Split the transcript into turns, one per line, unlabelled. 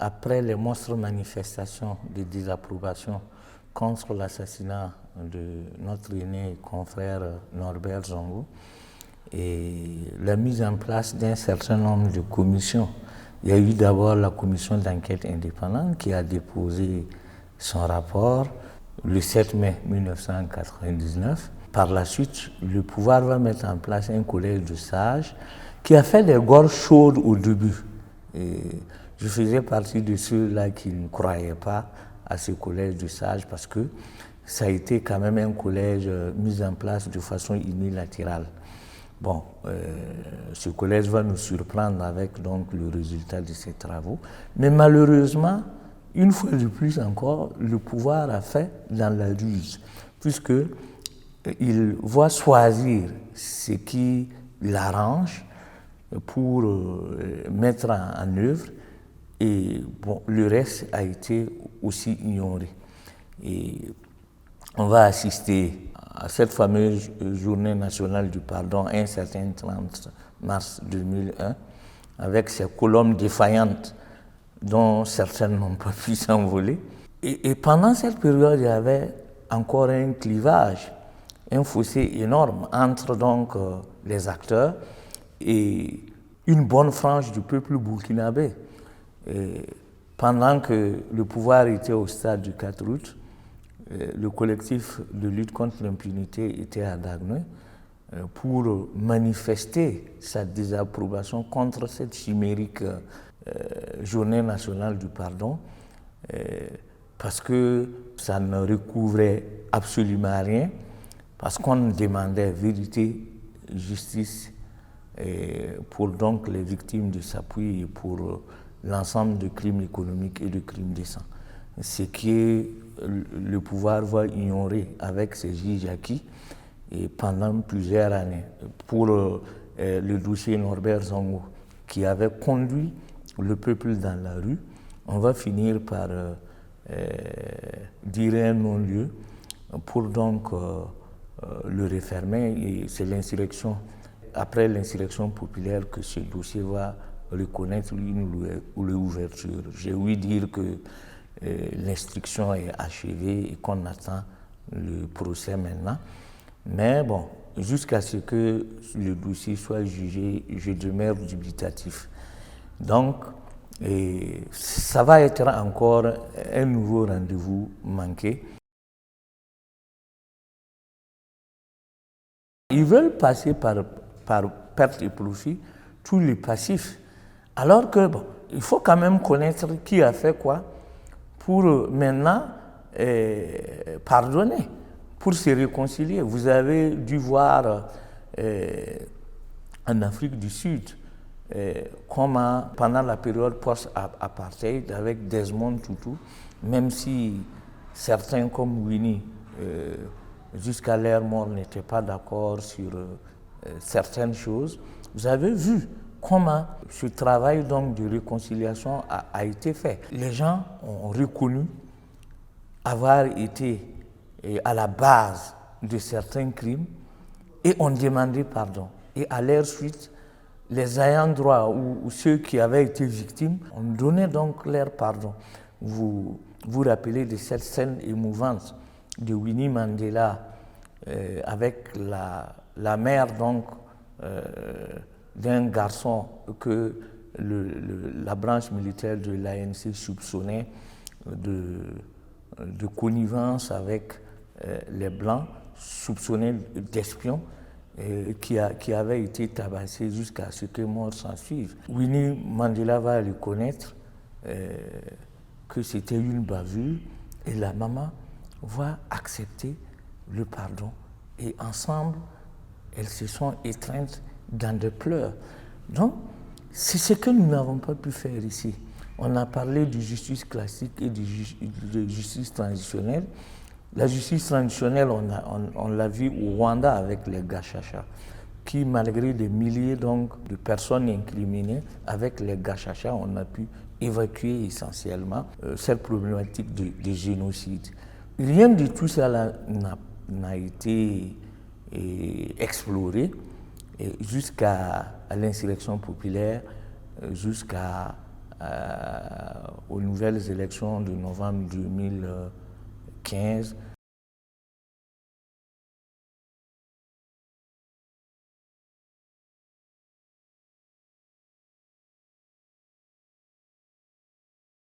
après les monstres manifestations de désapprobation contre l'assassinat de notre aîné confrère Norbert Zongo et la mise en place d'un certain nombre de commissions. Il y a eu d'abord la commission d'enquête indépendante qui a déposé son rapport le 7 mai 1999. Par la suite, le pouvoir va mettre en place un collège de sages qui a fait des gorges chaudes au début. Et je faisais partie de ceux-là qui ne croyaient pas à ce collège de sages parce que ça a été quand même un collège mis en place de façon unilatérale. Bon, ce collège va nous surprendre avec donc le résultat de ses travaux. Mais malheureusement, une fois de plus encore, le pouvoir a fait dans la ruse, puisqu'il va choisir ce qui l'arrange pour mettre en œuvre, et bon, le reste a été aussi ignoré. Et on va assister à cette fameuse journée nationale du pardon, un certain 30 mars 2001, avec ces colonnes défaillantes dont certaines n'ont pas pu s'envoler. Et pendant cette période, il y avait encore un clivage, un fossé énorme entre donc les acteurs et une bonne frange du peuple burkinabé. Et pendant que le pouvoir était au stade du 4 août, le collectif de lutte contre l'impunité était à Dagneux pour manifester sa désapprobation contre cette chimérique journée nationale du pardon, parce que ça ne recouvrait absolument rien, parce qu'on demandait vérité, justice pour donc les victimes de Sapui et pour l'ensemble de crimes économiques et de crimes de sang. Ce qui le pouvoir va ignorer avec ses juges acquis et pendant plusieurs années. Pour le dossier Norbert Zongo, qui avait conduit le peuple dans la rue, on va finir par dire un non-lieu pour donc le refermer. Et c'est l'insurrection, après l'insurrection populaire, que ce dossier va reconnaître une ouverture. J'ai ouï dire que l'instruction est achevée et qu'on attend le procès maintenant. Mais bon, jusqu'à ce que le dossier soit jugé, je demeure dubitatif. Donc, ça va être encore un nouveau rendez-vous manqué. Ils veulent passer par perte et profit tous les passifs. Alors que, bon, il faut quand même connaître qui a fait quoi pour maintenant pardonner, pour se réconcilier. Vous avez dû voir en Afrique du Sud comment, pendant la période post-apartheid, avec Desmond Tutu, même si certains comme Winnie, jusqu'à leur mort, n'étaient pas d'accord sur certaines choses, vous avez vu comment ce travail donc de réconciliation a été fait. Les gens ont reconnu avoir été à la base de certains crimes et ont demandé pardon. Et à leur suite, les ayants droit ou ceux qui avaient été victimes ont donné donc leur pardon. Vous vous rappelez de cette scène émouvante de Winnie Mandela avec la mère donc d'un garçon que la branche militaire de l'ANC soupçonnait de connivence avec les Blancs, soupçonnés d'espions, qui avait été tabassé jusqu'à ce que mort s'en suive. Winnie Mandela va reconnaître que c'était une bavure et la maman va accepter le pardon. Et ensemble, elles se sont étreintes dans des pleurs. Donc, c'est ce que nous n'avons pas pu faire ici. On a parlé de justice classique et de justice transitionnelle. La justice traditionnelle, on l'a vu au Rwanda avec les Gachacha, qui malgré des milliers donc, de personnes incriminées, avec les Gachacha, on a pu évacuer essentiellement cette problématique de génocide. Rien de tout cela n'a été exploré jusqu'à l'insurrection populaire, jusqu'à aux nouvelles élections de novembre 2015